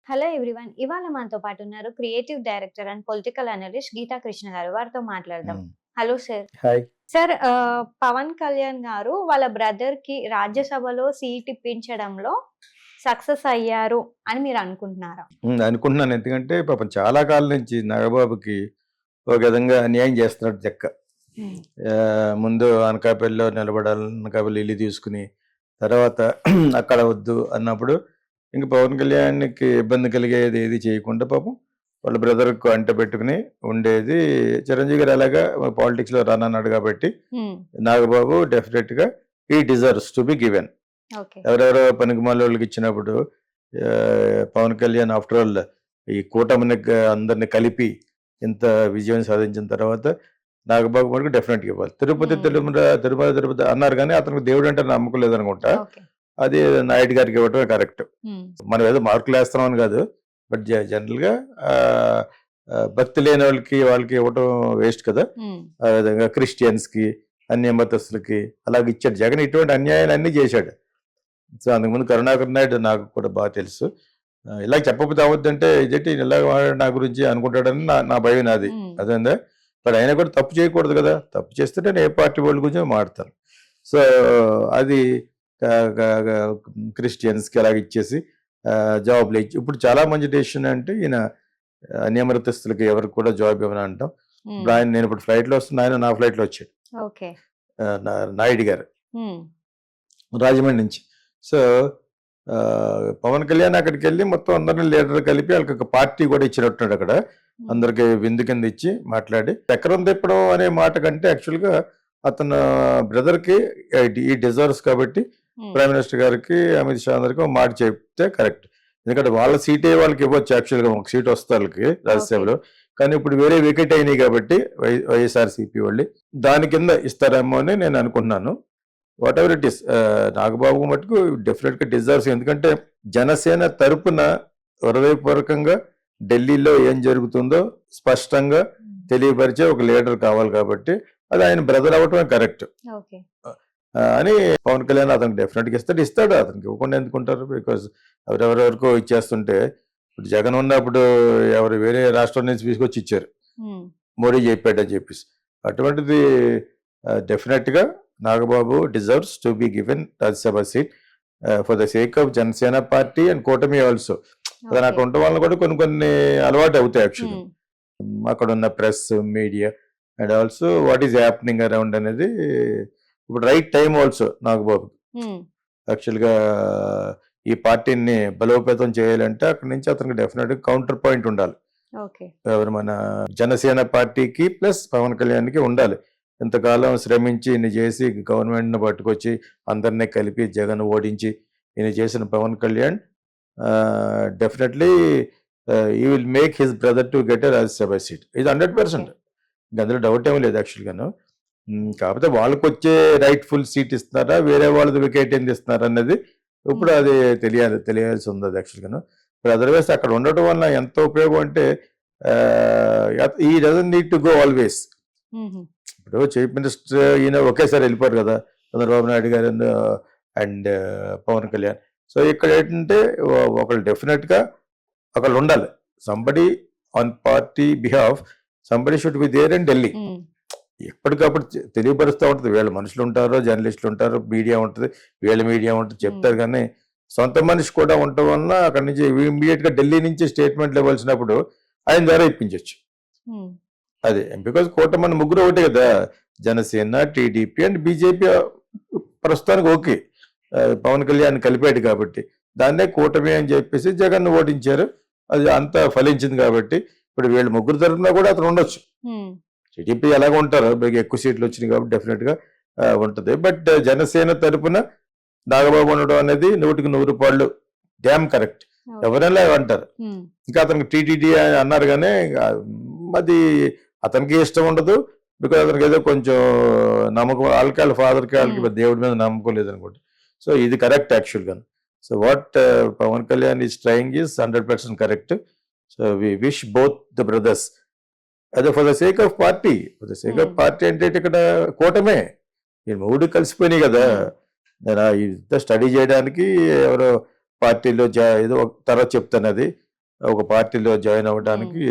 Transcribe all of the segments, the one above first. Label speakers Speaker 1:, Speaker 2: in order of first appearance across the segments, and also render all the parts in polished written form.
Speaker 1: Hello everyone. ఇవాళ మనతో పాటు ఉన్నారు creative director and political analyst Geetha Krishna garu. వారితో మాట్లాడదాం.
Speaker 2: హ్మ్.
Speaker 1: Hello sir.
Speaker 2: Hi.
Speaker 1: Sir, Pawan Kalyan garu వాళ్ళ బ్రదర్‌కి రాజ్యసభలో సీట్ ఇప్పించడంలో సక్సెస్ అయ్యారు అని మీరు అనుకుంటున్నారా?
Speaker 2: అనుకుంటున్నాను. ఎందుకంటే పాపం చాలా కాలం నుంచి నాగబాబుకి ఒక విధంగా అన్యాయం చేస్తున్నాడు లెక్క.
Speaker 1: హ్మ్.
Speaker 2: ముందు అనకాపల్లిలో నిలబడాలి, అనకాపల్లి ఇల్లు తీసుకుని, తర్వాత అక్కడ వద్దు అన్నప్పుడు ఇంక పవన్ కళ్యాణ్‌కి ఇబ్బంది కలిగేది ఏది చేయకుండా పాపం వాళ్ళ బ్రదర్‌కు అంటపెట్టుకుని ఉండేది. చిరంజీవి గారు అలాగా పాలిటిక్స్‌లో రానన్నాడు కాబట్టి
Speaker 1: హ్మ్.
Speaker 2: నాగబాబు డెఫినెట్‌గా he deserves to be given.
Speaker 1: Okay.
Speaker 2: ఎవరెవరో పనికిమాలోళ్ళకి ఇచ్చినప్పుడు పవన్ కళ్యాణ్ ఆఫ్టర్ ఆల్ ఈ కూటమిని అందరిని కలిపి ఇంత విజయం సాధించిన తర్వాత నాగబాబు మటుకు డెఫినెట్గా ఇవ్వాలి. తిరుపతి
Speaker 1: హ్మ్.
Speaker 2: తిరుమల తిరుమల తిరుపతి అన్నారు కానీ అతనికి దేవుడు అంటే నమ్మకం లేదనుకుంటా.
Speaker 1: ఓకే.
Speaker 2: అది నాయుడు గారికి ఇవ్వటమే కరెక్ట్.
Speaker 1: హ్మ్.
Speaker 2: మనం ఏదో మార్కులు వేస్తున్నామని కాదు, బట్ జనరల్గా భక్తి లేని వాళ్ళకి ఇవ్వటం వేస్ట్ కదా.
Speaker 1: హ్మ్.
Speaker 2: ఆ విధంగా క్రిస్టియన్స్కి, అన్య మతస్థులకి అలాగ ఇచ్చాడు. జగన్ ఇటువంటి అన్యాయాలు అన్నీ చేశాడు. సో అంతకుముందు కరుణాకర్ నాయుడు నాకు కూడా బాగా తెలుసు. ఇలా చెప్పకపోతే అవద్దంటే ఇదేంటి ఇలాగ వాడాడు నా గురించి అనుకుంటాడని నా నా భయం నాది.
Speaker 1: హ్మ్.
Speaker 2: అదేందా, బట్ అయినా కూడా తప్పు చేయకూడదు కదా. తప్పు చేస్తే నేను ఏ పార్టీ వాళ్ళ గురించి మాడతాను. సో అది క్రిస్టియన్స్కి అలాగ ఇచ్చేసి జాబ్లు ఇచ్చి ఇప్పుడు చాలా మంచి డెసిషన్ అంటే ఈయన నియమరతస్తులకి ఎవరికి కూడా జాబ్ ఇవ్వను అంటాం. ఇప్పుడు
Speaker 1: హ్మ్.
Speaker 2: ఆయన నేను ఇప్పుడు ఫ్లైట్లో వస్తున్నా, ఆయన నా ఫ్లైట్లో వచ్చాడు.
Speaker 1: ఓకే.
Speaker 2: నాయుడు గారు
Speaker 1: హ్మ్.
Speaker 2: రాజమండ్రి నుంచి. సో పవన్ కళ్యాణ్ అక్కడికెళ్ళి మొత్తం అందరిని లీడర్ కలిపి వాళ్ళకి ఒక పార్టీ కూడా ఇచ్చినట్టున్నాడు అక్కడ.
Speaker 1: హ్మ్.
Speaker 2: అందరికి విందు కింద ఇచ్చి మాట్లాడి చక్రం తిప్పడం అనే మాట కంటే యాక్చువల్‌గా అతను బ్రదర్‌కి ఈ డిజర్వ్స్ కాబట్టి
Speaker 1: హ్మ్.
Speaker 2: ప్రైమ్ మినిస్టర్ గారికి, అమిత్ షా అందరికి ఒక మాట చెప్తే కరెక్ట్. ఎందుకంటే వాళ్ళ సీటే వాళ్ళకి ఇవ్వచ్చు యాక్చువల్‌గా ఒక సీట్ వస్తే వాళ్ళకి
Speaker 1: ఓకే.
Speaker 2: రాజ్యసభలో. కానీ ఇప్పుడు వేరే వికెట్ అయినాయి కాబట్టి వైఎస్ఆర్‌సీపీ వాళ్ళి. దాని కింద ఇస్తారేమో అని నేను అనుకుంటున్నాను. What ever it is Nagababu మటుకు డెఫినెట్గా డిజర్వ్స్. ఎందుకంటే జనసేన తరపున హృదయపూర్వకంగా ఢిల్లీలో ఏం జరుగుతుందో స్పష్టంగా
Speaker 1: హ్మ్.
Speaker 2: తెలియపరిచే ఒక లీడర్ కావాలి కాబట్టి అది ఆయన బ్రదర్ అవ్వటమే కరెక్ట్
Speaker 1: ఓకే.
Speaker 2: అని పవన్ కళ్యాణ్ అతనికి డెఫినెట్గా ఇస్తాడు. అతనికి ఇవ్వకుండా ఎందుకుంటారు? బికాజ్ ఎవరెవరికో ఇచ్చేస్తుంటే ఇప్పుడు జగన్ ఉన్నప్పుడు ఎవరు వేరే రాష్ట్రం నుంచి తీసుకొచ్చి ఇచ్చారు,
Speaker 1: హ్మ్.
Speaker 2: మోడీ చెప్పాడని చెప్పేసి. అటువంటిది డెఫినెట్గా Nagababu deserves to be given Rajya Sabha seat for the sake of Janasena party and కూటమి ఆల్సో. అతను అక్కడ
Speaker 1: ఓకే.
Speaker 2: ఉండటం వల్ల కూడా కొన్ని కొన్ని అలవాటు అవుతాయి యాక్చువల్గా.
Speaker 1: హ్మ్.
Speaker 2: అక్కడ ఉన్న press, media and also what is happening around అనేది ఇప్పుడు రైట్ టైం ఆల్సో నాగబాబు.
Speaker 1: హ్మ్.
Speaker 2: యాక్చువల్గా ఈ పార్టీని బలోపేతం చేయాలంటే అక్కడి నుంచి అతనికి డెఫినెట్గా కౌంటర్ పాయింట్ ఉండాలి.
Speaker 1: ఓకే.
Speaker 2: ఎవరు మన జనసేన పార్టీకి ప్లస్ పవన్ కళ్యాణ్కి ఉండాలి. ఇంతకాలం శ్రమించి ఇన్ని చేసి గవర్నమెంట్‌ని పట్టుకొచ్చి అందరిని కలిపి జగన్ ఓడించి ఈయన చేసిన Pawan Kalyan definitely he will make his brother to get a Rajya Sabha seat. ఇది 100%.
Speaker 1: ఓకే.
Speaker 2: ఇంక అందులో డౌట్ ఏమి లేదు యాక్చువల్‌గాను. కాకపోతే వాళ్ళకొచ్చే రైట్‌ఫుల్ సీట్ ఇస్తున్నారా? వేరే వాళ్ళది వికెట్ ఎందుకు ఇస్తున్నారా అన్నది ఇప్పుడు
Speaker 1: హ్మ్.
Speaker 2: అది తెలియాల్సి ఉంది అది యాక్చువల్‌గాను. ఇప్పుడు అదర్‌వైస్ అక్కడ ఉండటం వల్ల ఎంత ఉపయోగం అంటే ఈ doesn't need to go always.
Speaker 1: హుహు.
Speaker 2: ఇప్పుడు చీఫ్ మినిస్టర్ ఈయన ఒకేసారి వెళ్ళిపోరు కదా, చంద్రబాబు నాయుడు గారు అండ్ పవన్ కళ్యాణ్. సో ఇక్కడ ఏంటంటే ఒకళ్ళు డెఫినెట్గా ఒకళ్ళు ఉండాలి. Somebody on party behalf, somebody should be there in Delhi.
Speaker 1: Hmm.
Speaker 2: ఎప్పటికప్పుడు తెలియపరుస్తూ ఉంటుంది. వీళ్ళ మనుషులు ఉంటారు, జర్నలిస్టులు ఉంటారు, మీడియా ఉంటుంది, వీళ్ళ మీడియా ఉంటుంది,
Speaker 1: హ్మ్.
Speaker 2: చెప్తారు. కానీ సొంత మనిషి కూడా ఉండటం వలన అక్కడి నుంచి ఇమీడియట్గా ఢిల్లీ నుంచి స్టేట్మెంట్లు ఇవ్వాల్సినప్పుడు ఆయన ద్వారా ఇప్పించవచ్చు.
Speaker 1: హ్మ్.
Speaker 2: అదే బికాజ్ కూటమి ముగ్గురు ఒకటే కదా, జనసేన, టీడీపీ అండ్ బీజేపీ. ప్రస్తుతానికి ఓకే, పవన్ కళ్యాణ్ కలిపాడు కాబట్టి దాన్నే కూటమి అని చెప్పేసి జగన్ ఓడించారు. అది అంతా ఫలించింది కాబట్టి ఇప్పుడు వీళ్ళు ముగ్గురు తరఫున కూడా అతను ఉండొచ్చు.
Speaker 1: హ్మ్.
Speaker 2: టీడీపీ ఎలాగ ఉంటారు, మీకు ఎక్కువ సీట్లు వచ్చినాయి కాబట్టి డెఫినెట్గా ఉంటుంది. బట్ జనసేన తరపున నాగబాబు ఉండడం అనేది 100% డ్యామ్ కరెక్ట్.
Speaker 1: ఓకే.
Speaker 2: ఎవరైనా అంటారు.
Speaker 1: హ్మ్.
Speaker 2: ఇంకా అతనికి టీటీడీ అన్నారు కానీ అది అతనికి ఇష్టం ఉండదు. బికాజ్ అతనికి ఏదో కొంచెం నమ్మకం, వాళ్ళ ఫాదర్కి వాళ్ళకి
Speaker 1: హ్మ్.
Speaker 2: దేవుడి మీద నమ్మకం లేదనుకోండి. సో ఇది కరెక్ట్ యాక్చువల్గా. So what Pawan Kalyan is trying is 100% correct. So we wish both the brothers. అదే for the sake of party. For the sake of
Speaker 1: hmm.
Speaker 2: Party అంటే ఇక్కడ కూటమే. ఈ మూడు కలిసిపోయినాయి కదా.
Speaker 1: హ్మ్.
Speaker 2: నేను ఇంత స్టడీ చేయడానికి ఎవరో పార్టీలో ఏదో తర్వాత చెప్తాను అది. ఒక పార్టీలో జాయిన్ అవ్వడానికి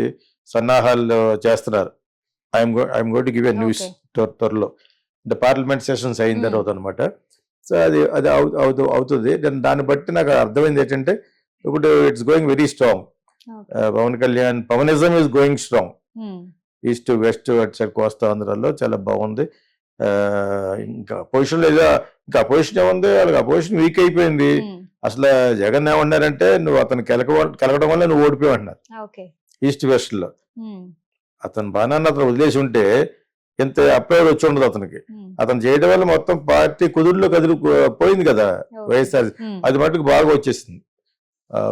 Speaker 2: సన్నాహాలు చేస్తున్నారు. I'm going to give a news
Speaker 1: Okay.
Speaker 2: త్వరలో, అంటే పార్లమెంట్ సెషన్స్ అయిన
Speaker 1: Hmm.
Speaker 2: తర్వాత అనమాట. సో అది అది అవుతుంది. దాన్ని బట్టి నాకు అర్థమైంది ఏంటంటే ఇప్పుడు it's going very strong.
Speaker 1: Okay.
Speaker 2: Pawan Kalyan Pawanism is going strong.
Speaker 1: Hmm.
Speaker 2: East west అటు సైడ్ కోస్తా ఆంధ్రాలో చాలా బాగుంది. ఇంకా అపోజిషన్ ఇంకా అపోజిషన్ ఏముంది, వాళ్ళకి అపోజిషన్ వీక్ అయిపోయింది.
Speaker 1: Hmm.
Speaker 2: అసలు జగన్ ఏమన్నారంటే నువ్వు అతను కెలకడం వల్ల నువ్వు ఓడిపోయి అంటున్నారు
Speaker 1: Okay.
Speaker 2: ఈస్ట్ వెస్ట్ లో.
Speaker 1: Hmm.
Speaker 2: అతను బాణాన్ని అతను వదిలేసి ఉంటే ఎంత అప్లైడ్ వచ్చి ఉండదు అతనికి.
Speaker 1: Hmm.
Speaker 2: అతను చేయడం వల్ల మొత్తం పార్టీ కుదురులో పోయింది కదా
Speaker 1: Okay.
Speaker 2: వైఎస్ఆర్.
Speaker 1: Hmm.
Speaker 2: అది మటుకు బాగా వచ్చేసింది.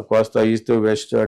Speaker 2: కోస్తా ఈస్ట్ వెస్ట్